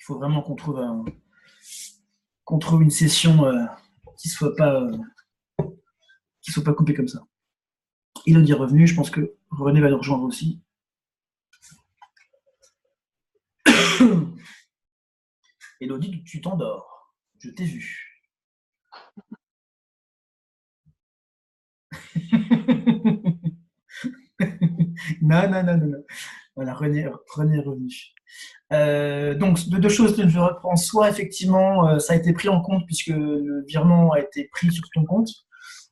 faut vraiment qu'on trouve une session qui soit pas coupée comme ça. Elodie est revenue, je pense que René va nous rejoindre aussi. Elodie, tu t'endors. Je t'ai vu. Non, non, non, non, non. Voilà, René est revenu. Donc, deux choses que je reprends. Soit, effectivement, ça a été pris en compte puisque le virement a été pris sur ton compte.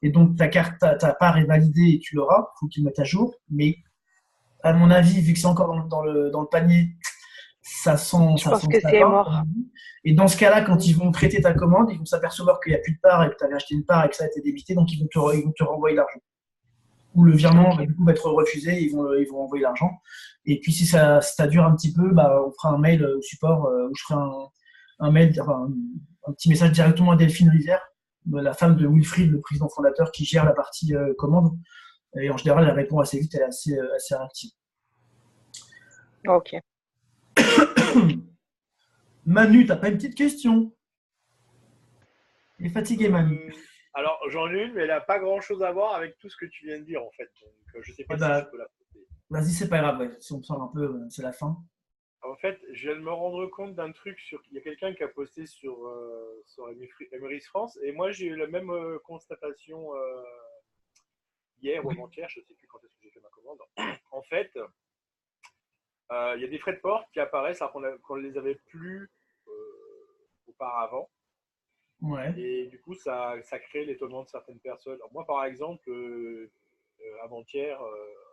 Et donc, ta part est validée et tu l'auras. Il faut qu'il mette à jour. Mais, à mon avis, vu que c'est encore dans le panier, Je ça pense sent que la c'est part. mort. Et dans ce cas-là, quand ils vont traiter ta commande, ils vont s'apercevoir qu'il n'y a plus de part et que tu avais acheté une part et que ça a été débité. Donc, ils vont te renvoyer l'argent. Ou le virement Ok. du coup, va être refusé, ils vont envoyer l'argent. Et puis si ça dure un petit peu, on fera un mail au support, ou je ferai un mail, enfin, un petit message directement à Delphine Olivière, la femme de Wilfried, le président fondateur, qui gère la partie commande. Et en général, elle répond assez vite, elle est assez réactive. Ok. Manu, t'as pas une petite question? Il est fatigué, Manu. Alors, j'en ai une, mais elle n'a pas grand-chose à voir avec tout ce que tu viens de dire, en fait. Donc, je ne sais Ouais, pas si je peux la poser. vas-y, c'est pas grave, ouais. Si on sort un peu, c'est la fin. En fait, je viens de me rendre compte d'un truc sur. Il y a quelqu'un qui a posté sur Emery's France, et moi j'ai eu la même constatation hier ou Oui. avant-hier, je ne sais plus quand est-ce que j'ai fait ma commande. En fait, il y a des frais de port qui apparaissent alors qu'on ne les avait plus auparavant. Ouais. Et du coup, ça crée l'étonnement de certaines personnes. Alors, moi, par exemple, avant-hier,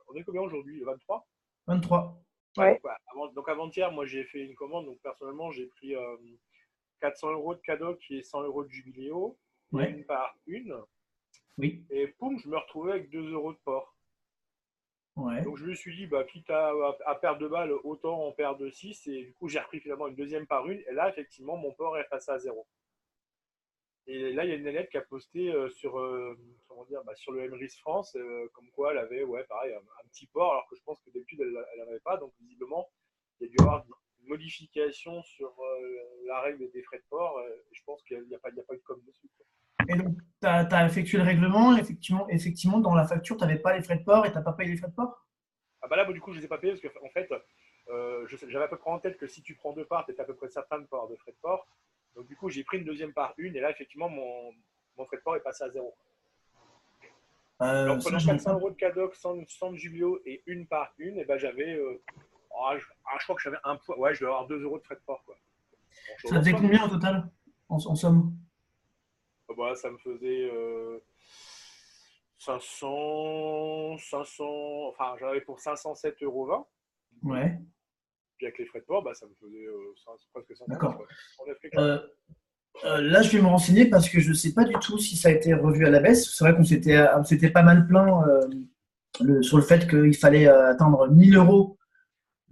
on est combien aujourd'hui? Le 23? 23. Ouais, Ouais. donc avant-hier, moi j'ai fait une commande. Donc personnellement, j'ai pris 400 € de cadeau qui est 100 € de jubiléo et Ouais. une par une. Oui. Et poum, je me retrouvais avec 2 € de port. Ouais. Donc je me suis dit, bah, quitte à perdre de balles, autant en perdre 6. Et du coup, j'ai repris finalement une deuxième par une. Et là, effectivement, mon port est passé à zéro. Et là, il y a une nanette qui a posté comment dire, sur le Emery's France, comme quoi elle avait, ouais, pareil, un petit port, alors que je pense que d'habitude, elle n'en avait pas. Donc, visiblement, il y a dû y avoir une modification sur la règle des frais de port. Je pense qu'il n'y a, il y a pas eu de com dessus, quoi. Et donc, tu as effectué le règlement, effectivement, dans la facture, tu n'avais pas les frais de port et tu n'as pas payé les frais de port? Ah bah là, du coup, je ne les ai pas payés parce qu'en fait, j'avais à peu près en tête que si tu prends deux parts, tu es à peu près certain de pas avoir de frais de port. Donc, du coup, j'ai pris une deuxième part une, et là, effectivement, mon frais de port est passé à zéro. Mais en Ça, prenant j'en ai 400 pas. euros de cadeau sans jubileo et une par une, et ben j'avais. Je crois que j'avais un point. Ouais, je devais avoir 2 € de frais de port, quoi. Bon, chose Ça en faisait soi. combien au total, en somme? Bah, ça me faisait 500. Enfin, j'en avais pour 507,20 €, du coup. Ouais, Puis avec les frais de port, bah, ça me faisait presque 510, d'accord. quoi. 109 quelque chose. Euh, Là, je vais me renseigner parce que je ne sais pas du tout si ça a été revu à la baisse. C'est vrai on s'était pas mal plaint sur le fait qu'il fallait atteindre 1000 euros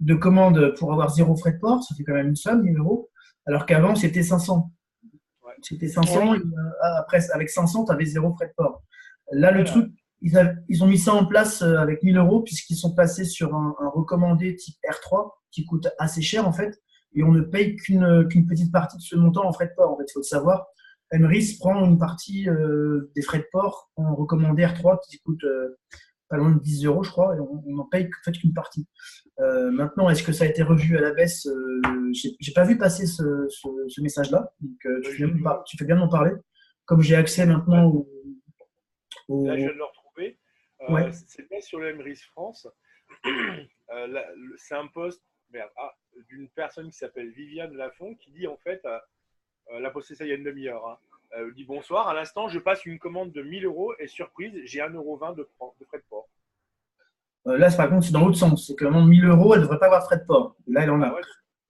de commande pour avoir zéro frais de port. Ça fait quand même une somme, 1000 euros. Alors qu'avant, c'était 500. Ouais. C'était Eh 500 oui. et après, avec 500, tu avais zéro frais de port. Là, le Après, là, truc, ils ont mis ça en place avec 1000 euros puisqu'ils sont passés sur un recommandé type R3 qui coûte assez cher en fait. Et on ne paye qu'une petite partie de ce montant en frais de port. En fait, il faut le savoir. Emrys prend une partie des frais de port en recommandé R3 qui coûte pas loin de 10 euros, je crois, et on n'en paye en fait qu'une partie. Maintenant, est-ce que ça a été revu à la baisse? J'ai pas vu passer ce message-là. Donc, bah, j'ai dû. tu fais bien de m'en parler. Comme j'ai accès Ouais. maintenant Là, je au- viens de le retrouver. Ouais, C'est bien sur le Emery's France. C'est un post d'une personne qui s'appelle Viviane Lafont qui dit en fait, elle a posté ça il y a une demi-heure. Hein. Elle dit bonsoir, à l'instant je passe une commande de 1 000 € et surprise, j'ai 1,20 € de frais de port. là, par contre, c'est dans l'autre sens. C'est que vraiment 1000 euros, elle ne devrait pas avoir de frais de port. Là, elle en Bah a. ouais,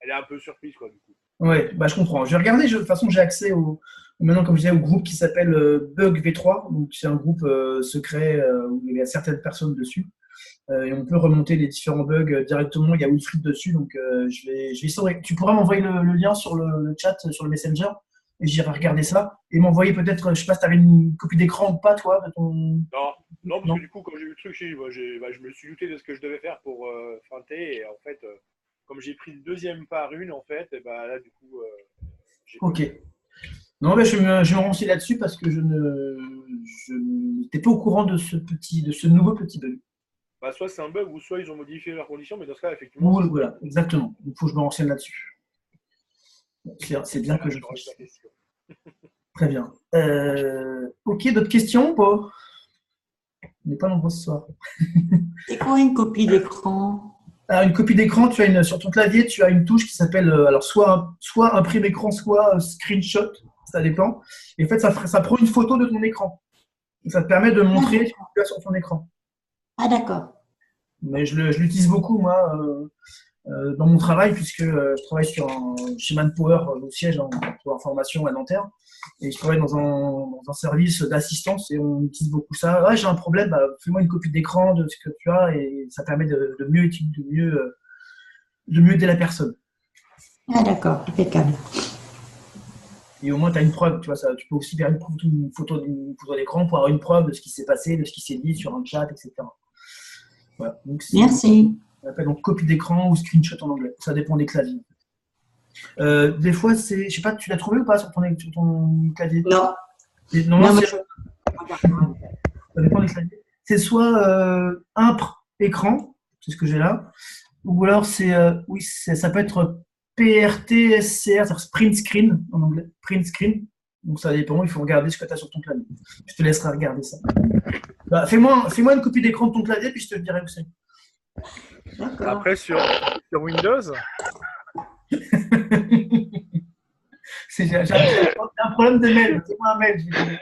elle est un peu surprise quoi du coup. Ouais, bah, je comprends. Je vais regarder. De toute façon, j'ai accès maintenant, comme je disais, au groupe qui s'appelle Bug V3. Donc, c'est un groupe secret où il y a certaines personnes dessus. Et on peut remonter les différents bugs directement. Il y a Wilfried dessus, donc je vais essayer. Tu pourras m'envoyer le lien sur le chat, sur le Messenger, et j'irai regarder ça. Et m'envoyer peut-être, je sais pas si tu avais une copie d'écran ou pas, toi, de ton. Non, non, parce que Non. du coup quand j'ai vu le truc, je me suis douté de ce que je devais faire pour feinter et en fait comme j'ai pris le deuxième par une, en fait, et ben là, du coup, j'ai pas. Ok. Non, mais je me renseigne là-dessus parce que je n'étais pas au courant de ce nouveau petit bug. Bah, soit c'est un bug, ou soit ils ont modifié leurs conditions, mais dans ce cas, effectivement, Oui, voilà, exactement. Il faut que je me renseigne là-dessus. C'est bien ça que je rassurera fasse ta ça. question. Très bien. Ok, d'autres questions ou pas? On n'est pas nombreux ce soir. C'est quoi une copie d'écran? Alors, une copie d'écran, sur ton clavier, tu as une touche qui s'appelle alors soit imprime écran, soit screenshot, ça dépend. Et en fait, ça prend une photo de ton écran. Et ça te permet de Ah, montrer ce que d'accord. tu as sur ton écran. Ah, d'accord. Mais je l'utilise beaucoup, moi, dans mon travail, puisque je travaille chez Manpower, au siège pour information à Nanterre. Et je travaille dans un service d'assistance et on utilise beaucoup ça. Ouais, j'ai un problème, bah, fais-moi une copie d'écran de ce que tu as et ça permet de mieux de mieux aider la personne. Ah, d'accord. Impeccable. Et au moins, tu as une preuve, tu vois, ça, tu peux aussi faire une photo d'écran pour avoir une preuve de ce qui s'est passé, de ce qui s'est dit sur un chat, etc. Voilà. Donc, Merci. on appelle donc copie d'écran ou screenshot en anglais. Ça dépend des claviers. Des fois, je sais pas, tu l'as trouvé ou pas sur ton clavier? Non. Normalement, Non, mais je regarde. ça dépend des claviers. C'est soit impr écran, c'est ce que j'ai là, ou alors oui, ça peut être PRTSCR, c'est-à-dire print screen en anglais, print screen. Donc ça dépend, il faut regarder ce que tu as sur ton clavier. Je te laisserai regarder ça. Bah, fais-moi une copie d'écran de ton clavier, puis je te dirai où c'est. D'accord. Après, sur Windows, J'ai un problème de mail, fais-moi un mail.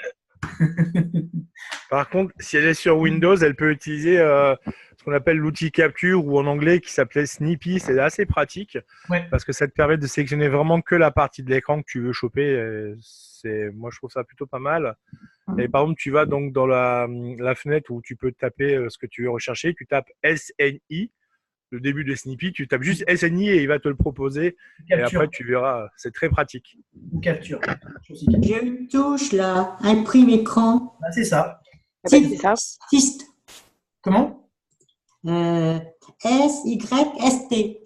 par contre, si elle est sur Windows, elle peut utiliser ce qu'on appelle l'outil capture ou en anglais qui s'appelait Snippy. C'est assez pratique Ouais. parce que ça te permet de sélectionner vraiment que la partie de l'écran que tu veux choper. Moi, je trouve ça plutôt pas mal. Et par exemple, tu vas donc dans la fenêtre où tu peux taper ce que tu veux rechercher. Tu tapes SNI, le début de Snippy. Tu tapes juste SNI et il va te le proposer. Et après, tu verras. C'est très pratique. Ou capture. J'ai une touche là. Imprime écran. Bah, c'est ça. Ah ben, c'est ça. Sist. Comment? S-Y-S-T.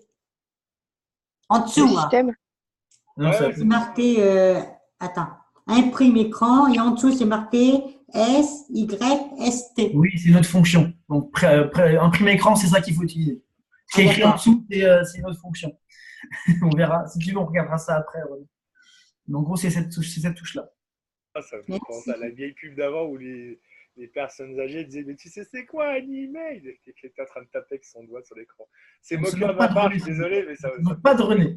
En Le dessous, hein. système. Non, Ouais, ça ouais, C'est marqué. Attends. Imprime écran et en dessous, c'est marqué S-Y-S-T. Oui, c'est notre fonction. Donc, imprimer écran, c'est ça qu'il faut utiliser. Ce qui est Ah, écrit en d'accord. dessous, c'est notre fonction. On verra. Si tu veux, on regardera ça après. Ouais. Mais en gros, c'est cette touche-là. ça me fait Merci. penser à la vieille pub d'avant où les personnes âgées disaient mais tu sais c'est quoi un email et qui était en train de taper avec son doigt sur l'écran. C'est On ne se moqué à moque pas ma de part, René. je suis désolé, mais ça On ne se moque pas de René.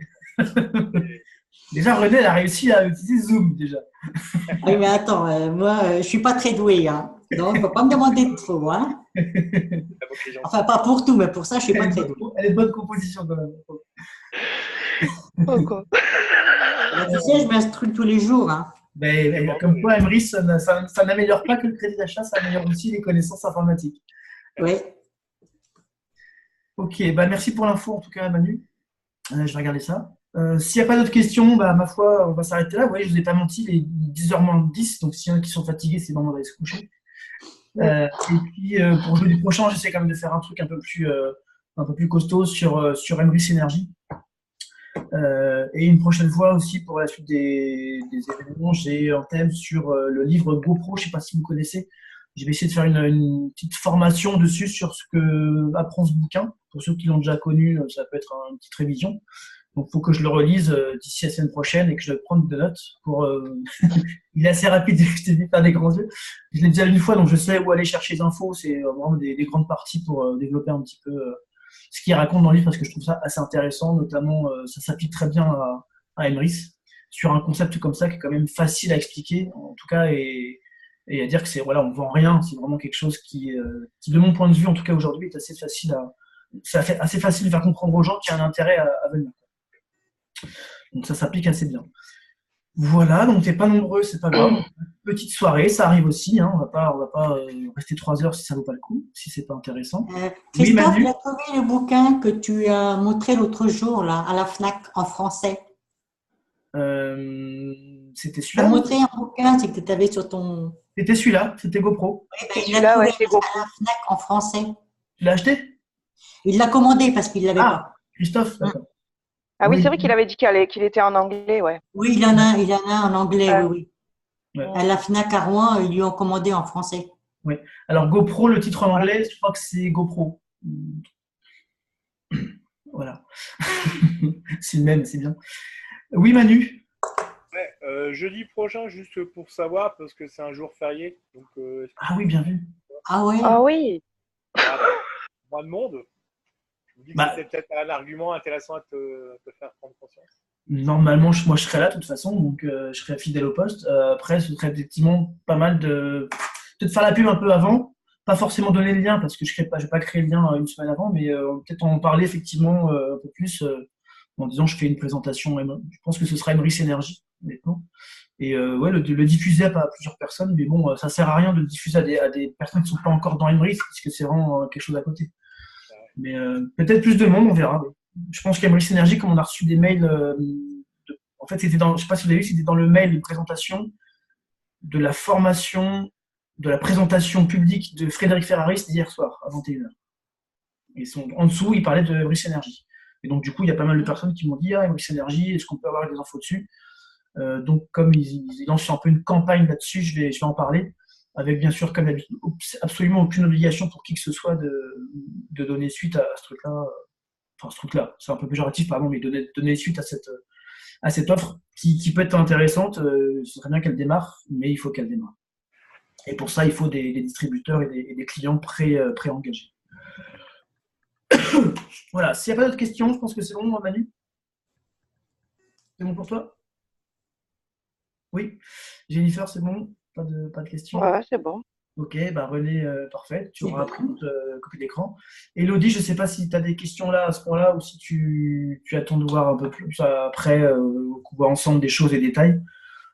Déjà, René, elle a réussi à utiliser Zoom, déjà. Oui, mais attends, moi, je suis pas très douée, hein. Donc, il ne faut pas me demander de trop, hein. la moquerie gentille. Enfin, pas pour tout, mais pour ça, je suis pas très douée. Elle est de bonne composition, quand même. Oh, quoi. Là, tu sais, je m'instruis tous les jours, hein. Comme quoi, Emery, ça n'améliore pas que le crédit d'achat, ça améliore aussi les connaissances informatiques. Oui. Ok, bah merci pour l'info, en tout cas, Manu. Je vais regarder ça. S'il n'y a pas d'autres questions, bah, ma foi, on va s'arrêter là. Vous voyez, je ne vous ai pas menti, il est 10h moins 10, donc s'il y en a qui sont fatigués, c'est le moment d'aller se coucher. Et puis, pour jeudi prochain, j'essaie quand même de faire un truc un peu plus costaud sur Emery Synergie. Et une prochaine fois aussi, pour la suite des événements, j'ai un thème sur le livre GoPro, je ne sais pas si vous connaissez. Je vais essayer de faire une petite formation dessus sur ce que apprend ce bouquin. Pour ceux qui l'ont déjà connu, ça peut être une petite révision. Donc, il faut que je le relise d'ici la semaine prochaine et que je prenne des notes. Il est assez rapide, je t'ai dit, faire des grands yeux. Je l'ai déjà lu une fois, donc je sais où aller chercher les infos. C'est vraiment des grandes parties pour développer un petit peu ce qu'il raconte dans le livre, parce que je trouve ça assez intéressant. Notamment, ça s'applique très bien à Emrys, sur un concept comme ça qui est quand même facile à expliquer, en tout cas, et à dire que on vend rien. C'est vraiment quelque chose qui, de mon point de vue, en tout cas aujourd'hui, est assez facile de faire comprendre aux gens qu'il y a un intérêt à venir. Donc ça s'applique assez bien. Voilà, donc t'es pas nombreux, c'est pas grave. Petite soirée, ça arrive aussi. Hein. On va pas rester 3 heures si ça vaut pas le coup, si c'est pas intéressant. Christophe, Manu. tu as trouvé le bouquin que tu as montré l'autre jour là, à la FNAC en français? C'était Tu as celui-là. montré un bouquin, c'est que tu avais sur ton. C'était celui-là, c'était GoPro. Eh ben, C'est il l'a celui-là, trouvé ouais, c'est à GoPro. la FNAC en français. Tu l'as acheté? Il l'a commandé parce qu'il ne l'avait pas. Christophe, d'accord. Ah oui, Oui, c'est vrai qu'il avait dit qu'il était en anglais, ouais. Oui, il y en a en anglais, oui, oui. ouais, À la FNAC à Rouen, ils lui ont commandé en français. ouais. Alors GoPro, le titre en Voilà. anglais, je crois que c'est GoPro. Voilà. C'est le même, c'est bien. Oui, Manu. Ouais, jeudi prochain, juste pour savoir, parce que c'est un jour férié, donc est-ce que Ah oui, bien vu. Ah ouais? Ah oui. ah, moins de monde, je me dis que Bah, c'était peut-être un argument intéressant à te faire prendre conscience. normalement, moi, je serai là de toute façon, donc je serai fidèle au poste. Après, ce serait effectivement pas mal de peut-être faire la pub un peu avant, pas forcément donner le lien parce que je vais pas créer le lien une semaine avant, mais peut-être en parler effectivement un peu plus en disant je fais une présentation. Je pense que ce sera Emrys Energy, honnêtement. Et ouais, le diffuser à plusieurs personnes, mais bon, ça sert à rien de le diffuser à des personnes qui sont pas encore dans Emrys, parce que c'est vraiment quelque chose à côté. Mais peut-être plus de monde, on verra. Oui. Je pense qu'Emrys Energy, comme on a reçu des mails, en fait, c'était dans, je sais pas si vous avez vu, c'était dans le mail une présentation de la formation, de la présentation publique de Frédéric Ferraris d'hier soir, à 21h. Et en dessous, il parlait de Emrys Energy. Et donc, du coup, il y a pas mal de personnes qui m'ont dit ah, Emrys Energy, est-ce qu'on peut avoir des infos dessus? Donc, comme ils lancent un peu une campagne là-dessus, je vais en parler, avec bien sûr, comme d'habitude, absolument aucune obligation pour qui que ce soit de donner suite à ce truc-là. Enfin, ce truc-là, c'est un peu péjoratif, pardon, mais donner suite à cette offre qui peut être intéressante. Ce serait bien qu'elle démarre, mais il faut qu'elle démarre. Et pour ça, il faut des distributeurs et des clients pré-engagés. Voilà, s'il n'y a pas d'autres questions, je pense que c'est bon, Manu. C'est bon pour toi? Oui. Jennifer, c'est bon? Pas de questions? Ouais, c'est bon. Ok, bah René, parfait, tu C'est auras bon. pris notre copie d'écran. Elodie, je ne sais pas si tu as des questions là à ce point-là ou si tu attends de voir un peu plus après, qu'on voit ensemble des choses et détails.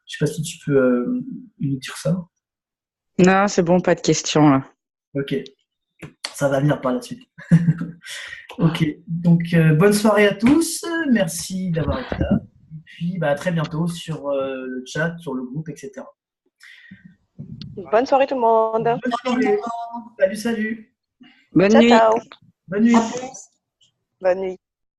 Je ne sais pas si tu peux nous dire ça. Non, c'est bon, pas de questions là. Ok, ça va venir par la suite. Ok, donc bonne soirée à tous, merci d'avoir été là. Et puis bah, à très bientôt sur le chat, sur le groupe, etc. Bonne soirée tout le monde. Bonne soirée, salut, salut, Bonne Ciao, nuit. ciao. bonne nuit. À plus. Bonne nuit.